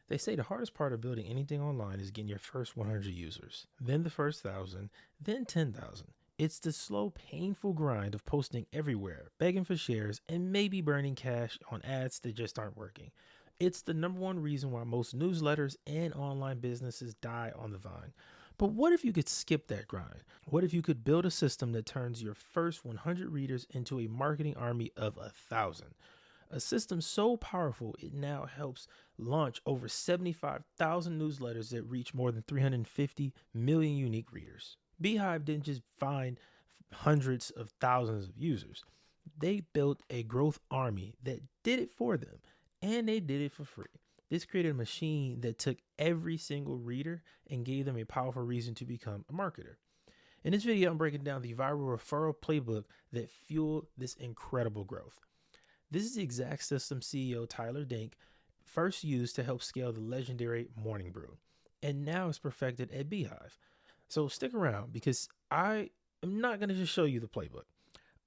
They say the hardest part of building anything online is getting your first 100 users, then the first 1,000, then 10,000. It's the slow, painful grind of posting everywhere, begging for shares, and maybe burning cash on ads that just aren't working. It's the number one reason why most newsletters and online businesses die on the vine. But what if you could skip that grind? What if you could build a system that turns your first 100 readers into a marketing army of 1,000? A system so powerful it now helps launch over 75,000 newsletters that reach more than 350 million unique readers. Beehiiv didn't just find hundreds of thousands of users. They built a growth army that did it for them, and they did it for free. This created a machine that took every single reader and gave them a powerful reason to become a marketer. In this video, I'm breaking down the viral referral playbook that fueled this incredible growth. This is the exact system CEO Tyler Dink first used to help scale the legendary Morning Brew, and now it's perfected at Beehiiv. So stick around because I am not going to just show you the playbook.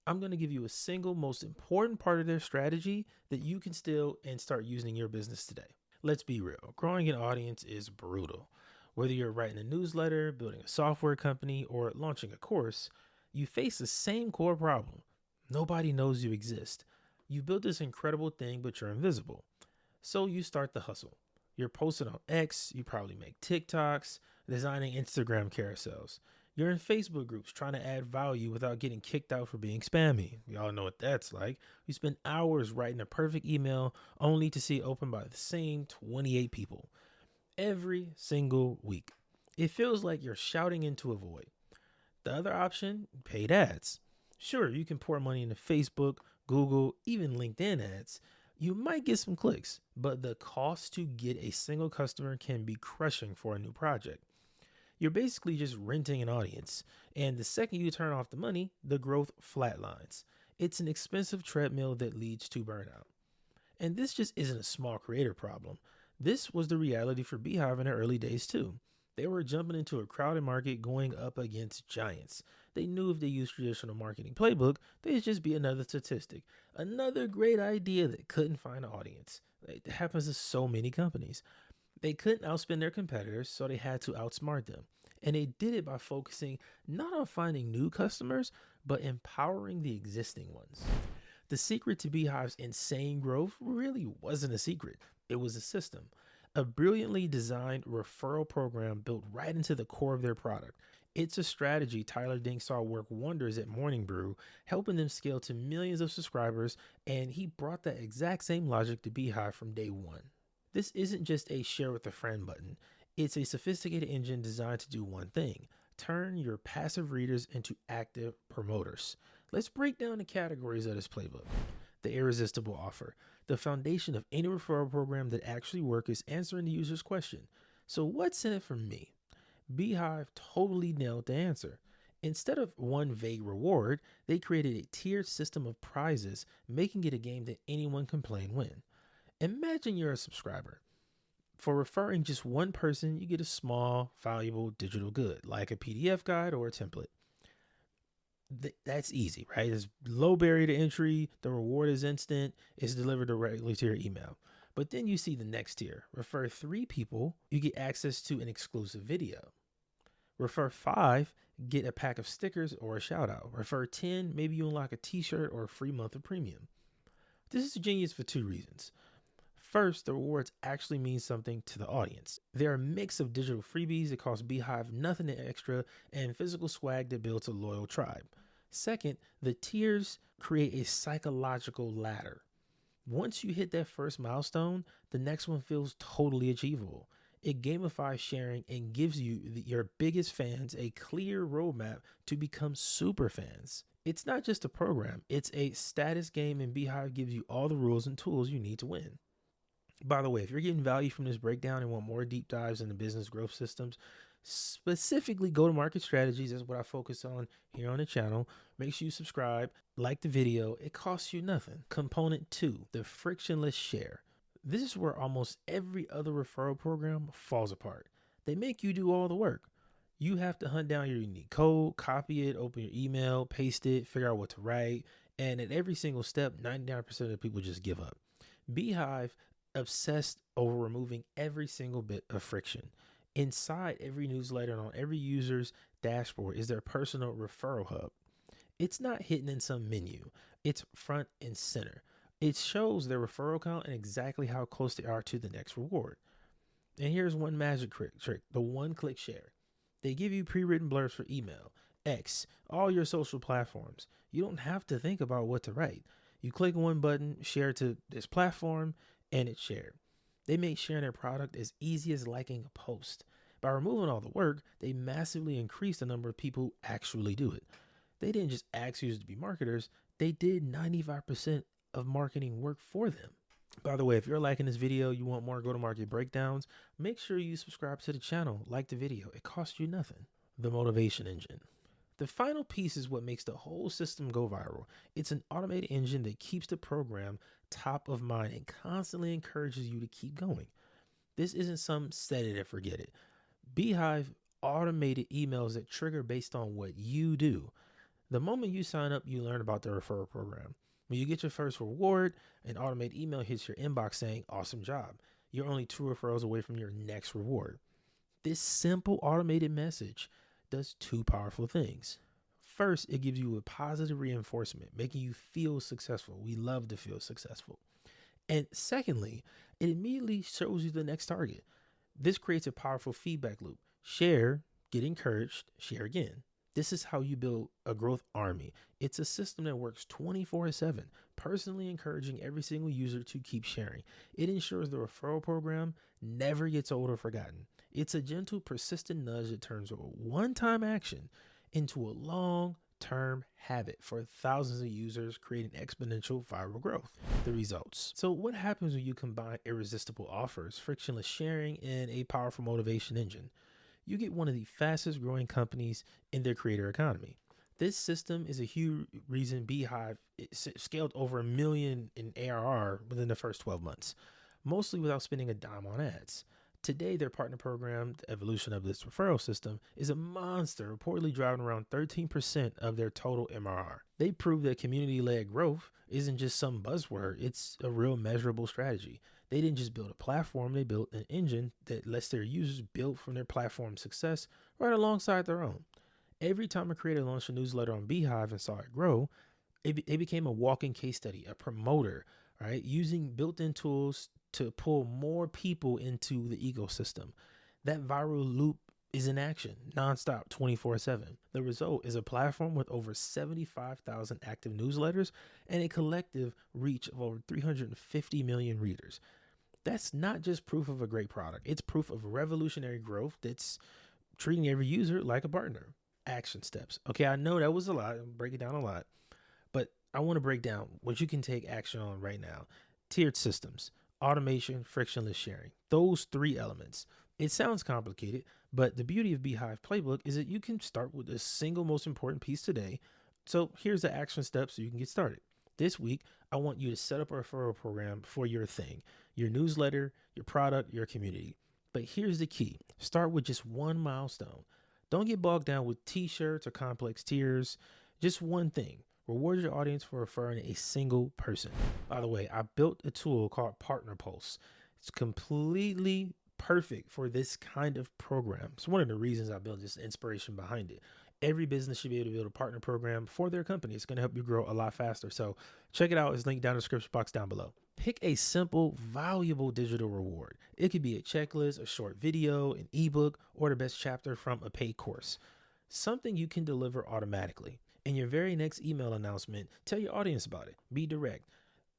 I'm going to give you a single most important part of their strategy that you can steal and start using in your business today. Let's be real, growing an audience is brutal. Whether you're writing a newsletter, building a software company, or launching a course, you face the same core problem. Nobody knows you exist. You built this incredible thing, but you're invisible. So you start the hustle. You're posting on X, you probably make TikToks, designing Instagram carousels. You're in Facebook groups trying to add value without getting kicked out for being spammy. We all know what that's like. You spend hours writing a perfect email only to see it opened by the same 28 people every single week. It feels like you're shouting into a void. The other option, paid ads. Sure, you can pour money into Facebook, Google, even LinkedIn ads. You might get some clicks, but the cost to get a single customer can be crushing for a new project. You're basically just renting an audience, and the second you turn off the money, the growth flatlines. It's an expensive treadmill that leads to burnout. And this just isn't a small creator problem. This was the reality for Beehiiv in their early days too. They were jumping into a crowded market going up against giants. They knew if they used traditional marketing playbook, they'd just be another statistic. Another great idea that couldn't find an audience. It happens to so many companies. They couldn't outspend their competitors, so they had to outsmart them. And they did it by focusing not on finding new customers, but empowering the existing ones. The secret to Beehiiv's insane growth really wasn't a secret, it was a system. A brilliantly designed referral program built right into the core of their product. It's a strategy Tyler Dink saw work wonders at Morning Brew, helping them scale to millions of subscribers, and he brought that exact same logic to Beehiiv from day one. This isn't just a share with a friend button. It's a sophisticated engine designed to do one thing: turn your passive readers into active promoters. Let's break down the categories of this playbook. The irresistible offer. The foundation of any referral program that actually works is answering the user's question. So what's in it for me? Beehiiv totally nailed the answer. Instead of one vague reward, they created a tiered system of prizes, making it a game that anyone can play and win. Imagine you're a subscriber. For referring just one person, you get a small, valuable digital good, like a PDF guide or a template. That's easy, right? It's low barrier to entry. The reward is instant. It's delivered directly to your email. But then you see the next tier. Refer 3 people, you get access to an exclusive video. Refer 5, get a pack of stickers or a shout out. Refer 10, maybe you unlock a t-shirt or a free month of premium. This is genius for 2 reasons. First, the rewards actually mean something to the audience. They're a mix of digital freebies that cost Beehiiv nothing extra and physical swag that builds a loyal tribe. Second, the tiers create a psychological ladder. Once you hit that first milestone, the next one feels totally achievable. It gamifies sharing and gives your biggest fans a clear roadmap to become super fans. It's not just a program, it's a status game, and Beehiiv gives you all the rules and tools you need to win. By the way, if you're getting value from this breakdown and want more deep dives into business growth systems, specifically go-to-market strategies, is what I focus on here on the channel. Make sure you subscribe, like the video. It costs you nothing. Component 2, the frictionless share. This is where almost every other referral program falls apart. They make you do all the work. You have to hunt down your unique code, copy it, open your email, paste it, figure out what to write. And at every single step, 99% of the people just give up. Beehiiv obsessed over removing every single bit of friction. Inside every newsletter and on every user's dashboard is their personal referral hub. It's not hidden in some menu, it's front and center. It shows their referral count and exactly how close they are to the next reward. And here's one magic trick, the one click share. They give you pre written blurbs for email, X, all your social platforms. You don't have to think about what to write. You click one button, share to this platform, and it's shared. They make sharing their product as easy as liking a post. By removing all the work, they massively increase the number of people who actually do it. They didn't just ask users to be marketers, they did 95% of marketing work for them. By the way, if you're liking this video, you want more go-to-market breakdowns, make sure you subscribe to the channel, like the video. It costs you nothing. The motivation engine. The final piece is what makes the whole system go viral. It's an automated engine that keeps the program top of mind and constantly encourages you to keep going. This isn't some set it and forget it. Beehiiv automated emails that trigger based on what you do. The moment you sign up, you learn about the referral program. When you get your first reward, an automated email hits your inbox saying, awesome job. You're only 2 referrals away from your next reward. This simple automated message does 2 powerful things. First, it gives you a positive reinforcement, making you feel successful. We love to feel successful. And secondly, it immediately shows you the next target. This creates a powerful feedback loop. Share, get encouraged, share again. This is how you build a growth army. It's a system that works 24/7, personally encouraging every single user to keep sharing. It ensures the referral program never gets old or forgotten. It's a gentle, persistent nudge that turns a one-time action into a long-term habit for thousands of users, creating exponential viral growth. The results. So what happens when you combine irresistible offers, frictionless sharing, and a powerful motivation engine? You get one of the fastest growing companies in their creator economy. This system is a huge reason Beehiiv scaled over $1 million in ARR within the first 12 months, mostly without spending a dime on ads. Today, their partner program, the evolution of this referral system, is a monster, reportedly driving around 13% of their total MRR. They prove that community-led growth isn't just some buzzword, it's a real measurable strategy. They didn't just build a platform, they built an engine that lets their users build from their platform's success right alongside their own. Every time a creator launched a newsletter on Beehiiv and saw it grow, it became a walking case study, a promoter, right? Using built-in tools to pull more people into the ecosystem. That viral loop is in action, nonstop, 24/7. The result is a platform with over 75,000 active newsletters and a collective reach of over 350 million readers. That's not just proof of a great product. It's proof of revolutionary growth that's treating every user like a partner. Action steps. Okay, I know that was a lot. I'm breaking down a lot, but I want to break down what you can take action on right now. Tiered systems, automation, frictionless sharing. Those 3 elements. It sounds complicated, but the beauty of Beehiiv Playbook is that you can start with the single most important piece today. So here's the action steps so you can get started. This week, I want you to set up a referral program for your thing, your newsletter, your product, your community. But here's the key. Start with just one milestone. Don't get bogged down with t-shirts or complex tiers. Just one thing. Reward your audience for referring a single person. By the way, I built a tool called Partner Pulse. It's completely perfect for this kind of program. It's one of the reasons I built this inspiration behind it. Every business should be able to build a partner program for their company. It's going to help you grow a lot faster. So check it out. It's linked down in the description box down below. Pick a simple, valuable digital reward. It could be a checklist, a short video, an ebook, or the best chapter from a paid course. Something you can deliver automatically. In your very next email announcement, tell your audience about it. Be direct.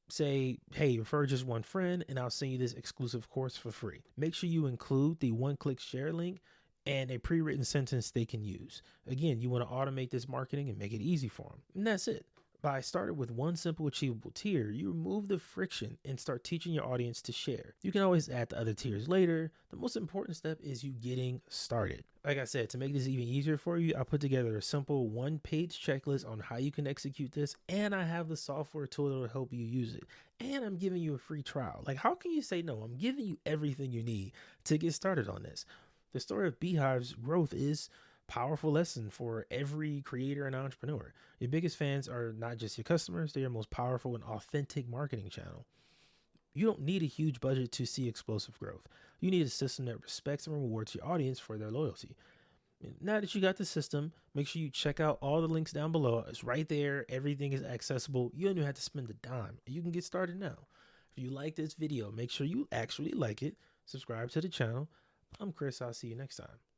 Say, hey, refer just one friend and I'll send you this exclusive course for free. Make sure you include the one-click share link and a pre-written sentence they can use. Again, you want to automate this marketing and make it easy for them. And that's it. By starting with one simple achievable tier, you remove the friction and start teaching your audience to share. You can always add the other tiers later. The most important step is you getting started. Like I said, to make this even easier for you, I put together a simple 1-page checklist on how you can execute this, and I have the software tool that will help you use it. And I'm giving you a free trial. Like, how can you say no? I'm giving you everything you need to get started on this. The story of Beehiiv's growth is powerful lesson for every creator and entrepreneur. Your biggest fans are not just your customers, they're your most powerful and authentic marketing channel. You don't need a huge budget to see explosive growth. You need a system that respects and rewards your audience for their loyalty. Now that you got the system, make sure you check out all the links down below. It's right there. Everything is accessible. You don't even have to spend a dime. You can get started now. If you like this video, make sure you actually like it. Subscribe to the channel. I'm Chris. I'll see you next time.